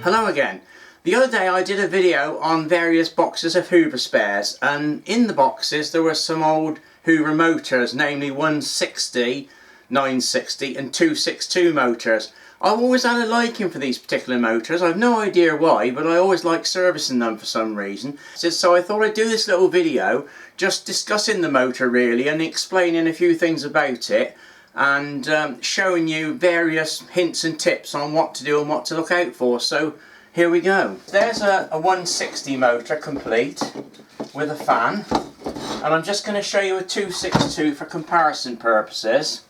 Hello again. The other day I did a video on various boxes of Hoover spares, and in the boxes there were some old Hoover motors, namely 160, 960 and 262 motors. I've always had a liking for these particular motors. I've no idea why, but I always like servicing them for some reason. So I thought I'd do this little video just discussing the motor really and explaining a few things about it, and showing you various hints and tips on what to do and what to look out for. So here we go. There's a 160 motor complete with a fan, and I'm just going to show you a 262 for comparison purposes.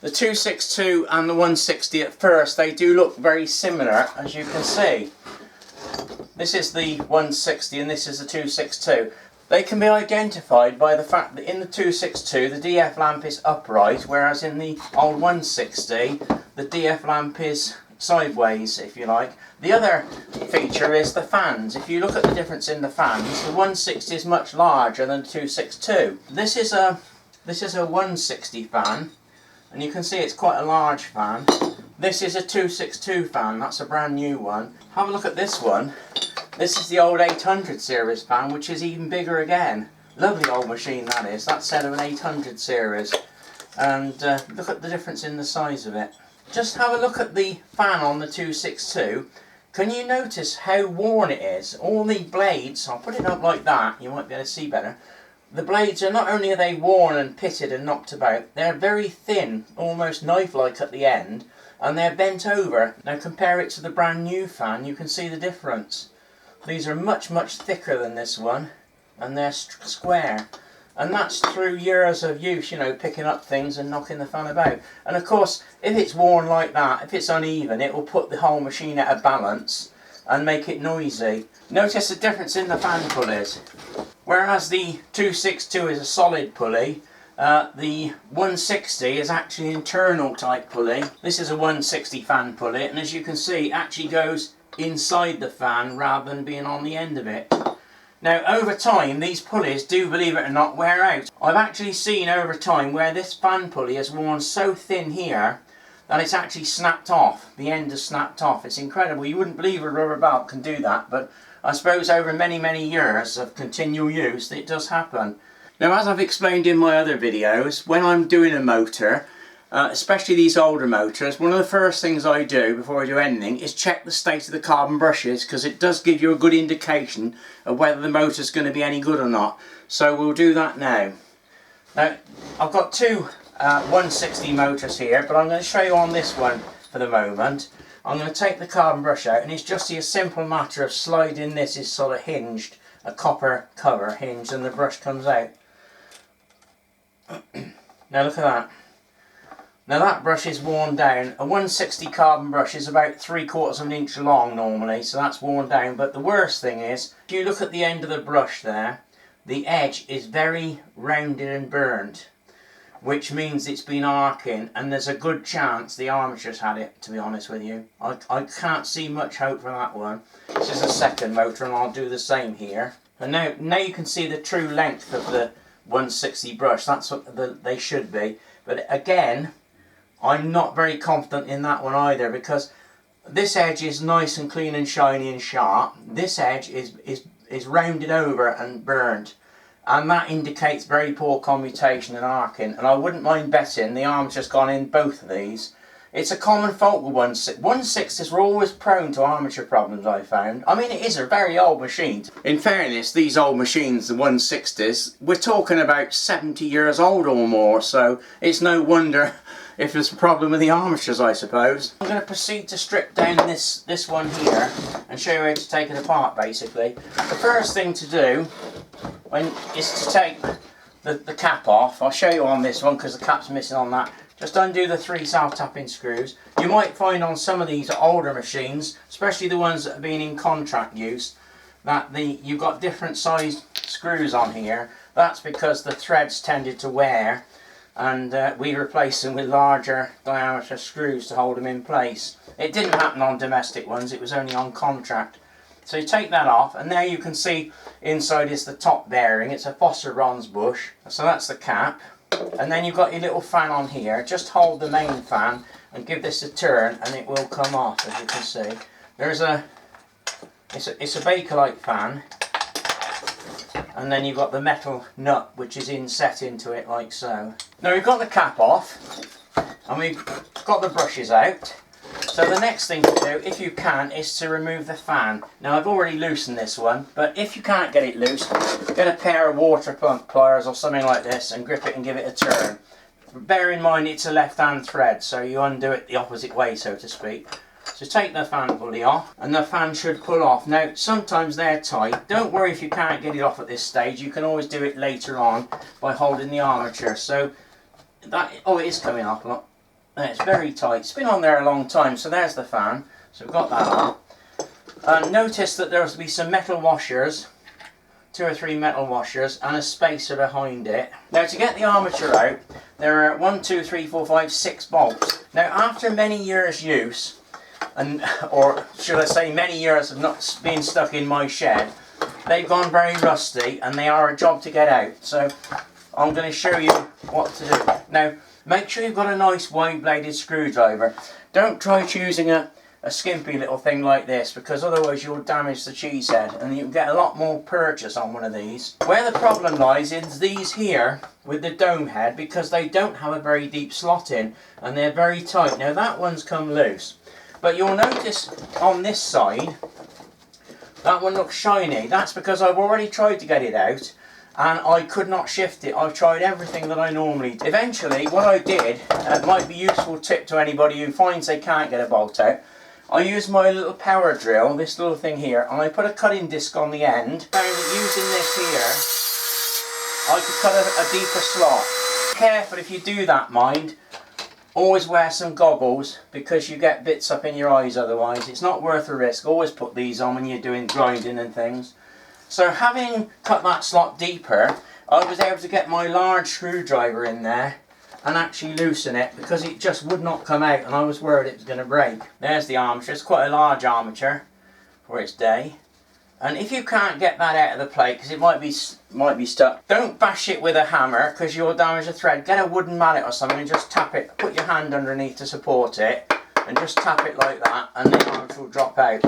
The 262 and the 160 at first, they do look very similar, as you can see. This is the 160 and this is the 262. They can be identified by the fact that in the 262 the DF lamp is upright, whereas in the old 160 the DF lamp is sideways, if you like. The other feature is the fans. If you look at the difference in the fans, the 160 is much larger than the 262. This is a 160 fan, and you can see it's quite a large fan. This is a 262 fan, that's a brand new one. Have a look at this one. This is the old 800 series fan, which is even bigger again. Lovely old machine that is. That's set of an 800 series. And look at the difference in the size of it. Just have a look at the fan on the 262. Can you notice how worn it is? All the blades, I'll put it up like that, you might be able to see better. The blades are not only are they worn and pitted and knocked about, they're very thin, almost knife-like at the end, and they're bent over. Now compare it to the brand new fan, you can see the difference. These are much thicker than this one, and they're square. And that's through years of use, you know, picking up things and knocking the fan about. And of course, if it's worn like that, if it's uneven, it will put the whole machine out of balance and make it noisy. Notice the difference in the fan pulleys. Whereas the 262 is a solid pulley, the 160 is actually an internal type pulley. This is a 160 fan pulley, and as you can see, it actually goes inside the fan rather than being on the end of it. Now over time these pulleys do, believe it or not, wear out. I've actually seen over time where this fan pulley has worn so thin here that it's actually snapped off. The end has snapped off. It's incredible. You wouldn't believe a rubber belt can do that, but I suppose over many years of continual use it does happen. Now, as I've explained in my other videos, when I'm doing a motor, especially these older motors, one of the first things I do before I do anything is check the state of the carbon brushes, because it does give you a good indication of whether the motor's going to be any good or not. So we'll do that now. Now, I've got two 160 motors here, but I'm going to show you on this one for the moment. I'm going to take the carbon brush out, and it's just a simple matter of sliding this. Is sort of hinged, a copper cover hinged, and the brush comes out. Now look at that. Now that brush is worn down. A 160 carbon brush is about 3/4 of an inch long normally, so that's worn down. But the worst thing is, if you look at the end of the brush there, the edge is very rounded and burned, which means it's been arcing, and there's a good chance the armature's had it, to be honest with you. I can't see much hope for that one. This is a second motor, and I'll do the same here. And now you can see the true length of the 160 brush. That's what they should be. But again, I'm not very confident in that one either, because this edge is nice and clean and shiny and sharp. This edge is rounded over and burned, and that indicates very poor commutation and arcing, and I wouldn't mind betting the arm's just gone in both of these. It's a common fault with 160s. Were always prone to armature problems, I found. I mean, it is a very old machine. In fairness, these old machines, the 160s, we're talking about 70 years old or more, so it's no wonder if there's a problem with the armatures, I suppose. I'm going to proceed to strip down this one here and show you how to take it apart, basically. The first thing to do is to take the cap off. I'll show you on this one because the cap's missing on that. Just undo the 3 self-tapping screws. You might find on some of these older machines, especially the ones that have been in contract use, that you've got different sized screws on here. That's because the threads tended to wear, and we replaced them with larger diameter screws to hold them in place. It didn't happen on domestic ones, it was only on contract. So you take that off, and there you can see inside is the top bearing. It's a phosphor bronze bush, so that's the cap. And then you've got your little fan on here. Just hold the main fan and give this a turn and it will come off, as you can see. it's a Bakelite fan, and then you've got the metal nut which is inset into it like so. Now we've got the cap off and we've got the brushes out. So the next thing to do, if you can, is to remove the fan. Now I've already loosened this one, but if you can't get it loose, get a pair of water pump pliers or something like this and grip it and give it a turn. Bear in mind it's a left hand thread, so you undo it the opposite way, so to speak. So take the fan pulley off and the fan should pull off. Now sometimes they're tight. Don't worry if you can't get it off at this stage. You can always do it later on by holding the armature. So that, oh, it is coming off, look. And it's very tight. It's been on there a long time. So there's the fan. So we've got that on. And notice that there will be some metal washers, 2 or 3 metal washers and a spacer behind it. Now to get the armature out, there are 1, 2, 3, 4, 5, 6 bolts. Now after many years use, and or should I say many years of not being stuck in my shed, they've gone very rusty and they are a job to get out. So I'm going to show you what to do. Now make sure you've got a nice wide bladed screwdriver. Don't try choosing a skimpy little thing like this, because otherwise you'll damage the cheese head and you'll get a lot more purchase on one of these. Where the problem lies is these here with the dome head, because they don't have a very deep slot in and they're very tight. Now that one's come loose, but you'll notice on this side that one looks shiny. That's because I've already tried to get it out and I could not shift it. I've tried everything that I normally do. Eventually what I did, it might be a useful tip to anybody who finds they can't get a bolt out, I use my little power drill, this little thing here, and I put a cutting disc on the end. Found that using this here, I could cut a deeper slot. Careful if you do that, mind. Always wear some goggles, because you get bits up in your eyes otherwise. It's not worth the risk. Always put these on when you're doing grinding and things. So having cut that slot deeper, I was able to get my large screwdriver in there and actually loosen it, because it just would not come out and I was worried it was going to break. There's the armature. It's quite a large armature for its day, and if you can't get that out of the plate because it might be stuck, don't bash it with a hammer because you'll damage the thread. Get a wooden mallet or something and just tap it. Put your hand underneath to support it and just tap it like that and the armature will drop out.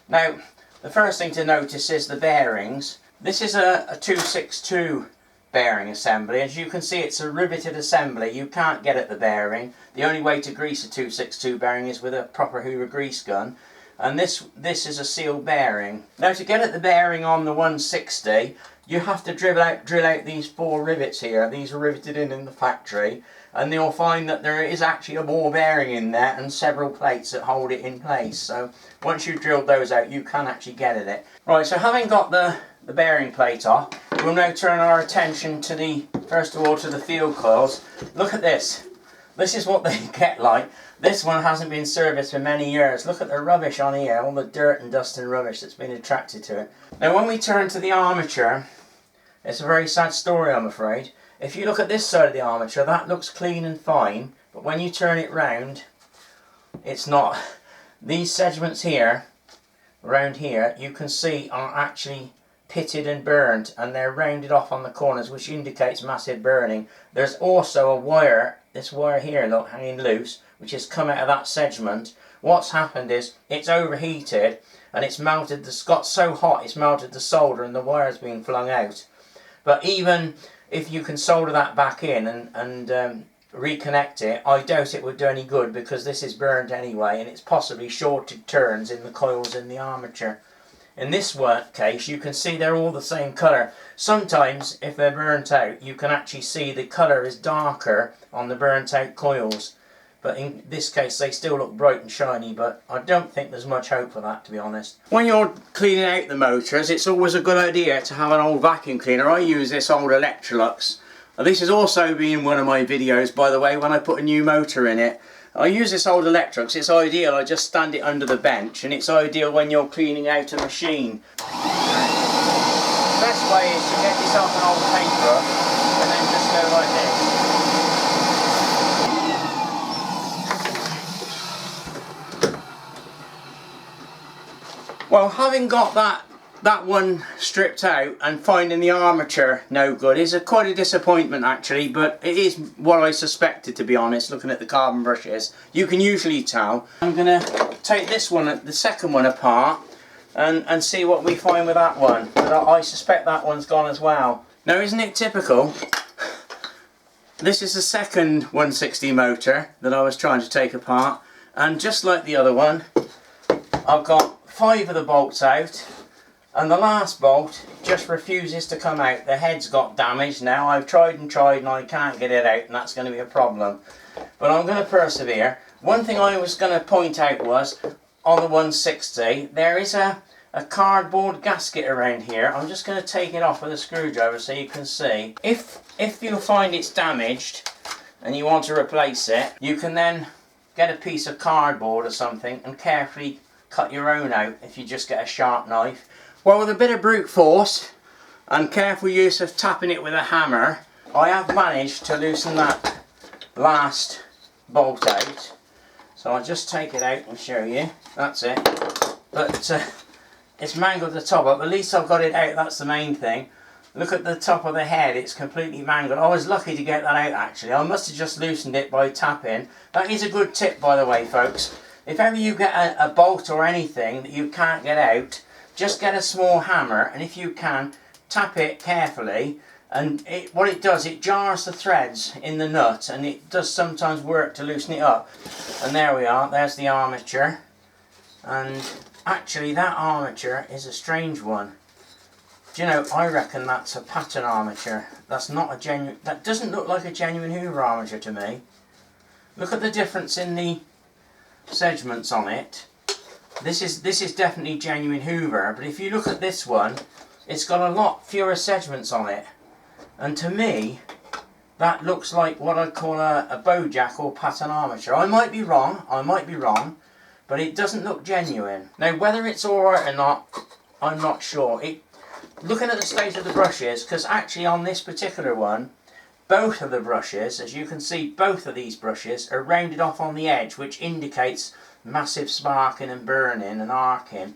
Now the first thing to notice is the bearings. This is a 262 bearing assembly. As you can see, it's a riveted assembly. You can't get at the bearing. The only way to grease a 262 bearing is with a proper Hoover grease gun, and this is a sealed bearing. Now to get at the bearing on the 160, you have to drill out these 4 rivets here. These are riveted in the factory, and you'll find that there is actually a ball bearing in there and several plates that hold it in place. So once you've drilled those out, you can actually get at it. Right, so having got the bearing plate off, we'll now turn our attention to first of all to the field coils. Look at this. This is what they get like. This one hasn't been serviced for many years. Look at the rubbish on here, all the dirt and dust and rubbish that's been attracted to it. Now when we turn to the armature, it's a very sad story, I'm afraid. If you look at this side of the armature, that looks clean and fine, but when you turn it round, it's not. These segments here, around here, you can see are actually pitted and burnt, and they're rounded off on the corners, which indicates massive burning. There's also a wire, this wire here, look, hanging loose, which has come out of that segment. What's happened is it's overheated and it's melted, it's got so hot it's melted the solder and the wire's been flung out. But even if you can solder that back in and reconnect it, I doubt it would do any good, because this is burnt anyway and it's possibly shorted turns in the coils in the armature. In this case, you can see they're all the same colour. Sometimes, if they're burnt out, you can actually see the colour is darker on the burnt out coils. But in this case, they still look bright and shiny, but I don't think there's much hope for that, to be honest. When you're cleaning out the motors, it's always a good idea to have an old vacuum cleaner. I use this old Electrolux. This has also been one of my videos, by the way, when I put a new motor in it. I use this old Electrolux. It's ideal. I just stand it under the bench, and it's ideal when you're cleaning out a machine. The best way is to get yourself an old paintbrush and then just go like this. Well, having got that one stripped out and finding the armature no good is quite a disappointment actually, but it is what I suspected, to be honest, looking at the carbon brushes. You can usually tell. I'm going to take this one, the second one apart, and see what we find with that one. But I suspect that one's gone as well. Now, isn't it typical? This is the second 160 motor that I was trying to take apart, and just like the other one, I've got 5 of the bolts out, and the last bolt just refuses to come out. The head's got damaged now. I've tried and I can't get it out, and that's going to be a problem. But I'm going to persevere. One thing I was going to point out was, on the 160, there is a cardboard gasket around here. I'm just going to take it off with a screwdriver so you can see. If you find it's damaged and you want to replace it, you can then get a piece of cardboard or something and carefully cut your own out if you just get a sharp knife. Well, with a bit of brute force and careful use of tapping it with a hammer, I have managed to loosen that last bolt out. So I'll just take it out and show you. That's it. But it's mangled the top up. At least I've got it out, that's the main thing. Look at the top of the head, it's completely mangled. I was lucky to get that out actually. I must have just loosened it by tapping. That is a good tip, by the way, folks. If ever you get a bolt or anything that you can't get out, just get a small hammer, and if you can, tap it carefully, and what it does, it jars the threads in the nut, and it does sometimes work to loosen it up. And there we are, there's the armature. And actually that armature is a strange one. Do you know, I reckon that's a pattern armature. That's not a genuine, that doesn't look like a genuine Hoover armature to me. Look at the difference in the segments on it. This is definitely genuine Hoover, but if you look at this one, it's got a lot fewer segments on it. And to me, that looks like what I'd call a bowjack or pattern armature. I might be wrong, but it doesn't look genuine. Now, whether it's alright or not, I'm not sure. Looking at the state of the brushes, because actually on this particular one, both of the brushes, as you can see, both of these brushes are rounded off on the edge, which indicates massive sparking and burning and arcing.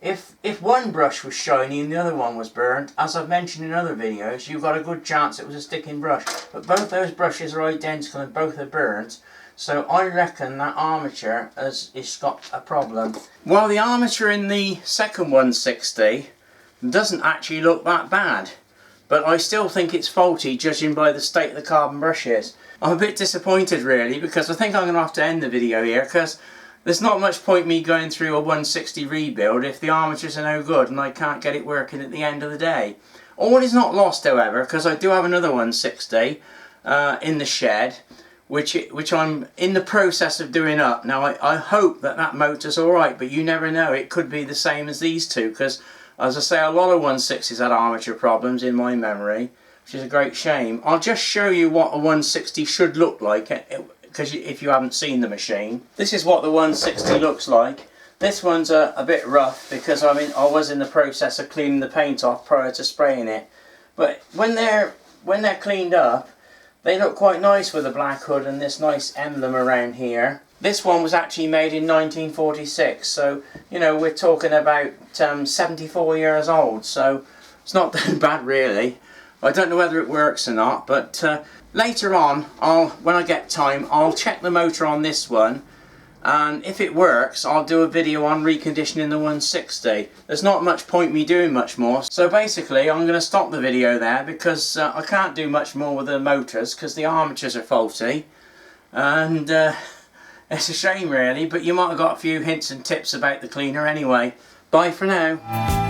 If one brush was shiny and the other one was burnt, as I've mentioned in other videos, you've got a good chance it was a sticking brush. But both those brushes are identical and both are burnt, so I reckon that armature has got a problem. Well, the armature in the second 160 doesn't actually look that bad, but I still think it's faulty judging by the state of the carbon brushes. I'm a bit disappointed really, because I think I'm going to have to end the video here, because there's not much point me going through a 160 rebuild if the armatures are no good and I can't get it working at the end of the day. All is not lost, however, because I do have another 160 in the shed, which I'm in the process of doing up. Now I hope that motor's alright, but you never know, it could be the same as these two, because as I say, a lot of 160s had armature problems in my memory, which is a great shame. I'll just show you what a 160 should look like, because if you haven't seen the machine. This is what the 160 looks like. This one's a bit rough because I was in the process of cleaning the paint off prior to spraying it. But when they're cleaned up, they look quite nice with a black hood and this nice emblem around here. This one was actually made in 1946, so you know, we're talking about 74 years old, so it's not that bad really. I don't know whether it works or not, but later on, when I get time, I'll check the motor on this one, and if it works, I'll do a video on reconditioning the 160. There's not much point me doing much more, so basically I'm going to stop the video there, because I can't do much more with the motors because the armatures are faulty, and it's a shame really, but you might have got a few hints and tips about the cleaner anyway. Bye for now.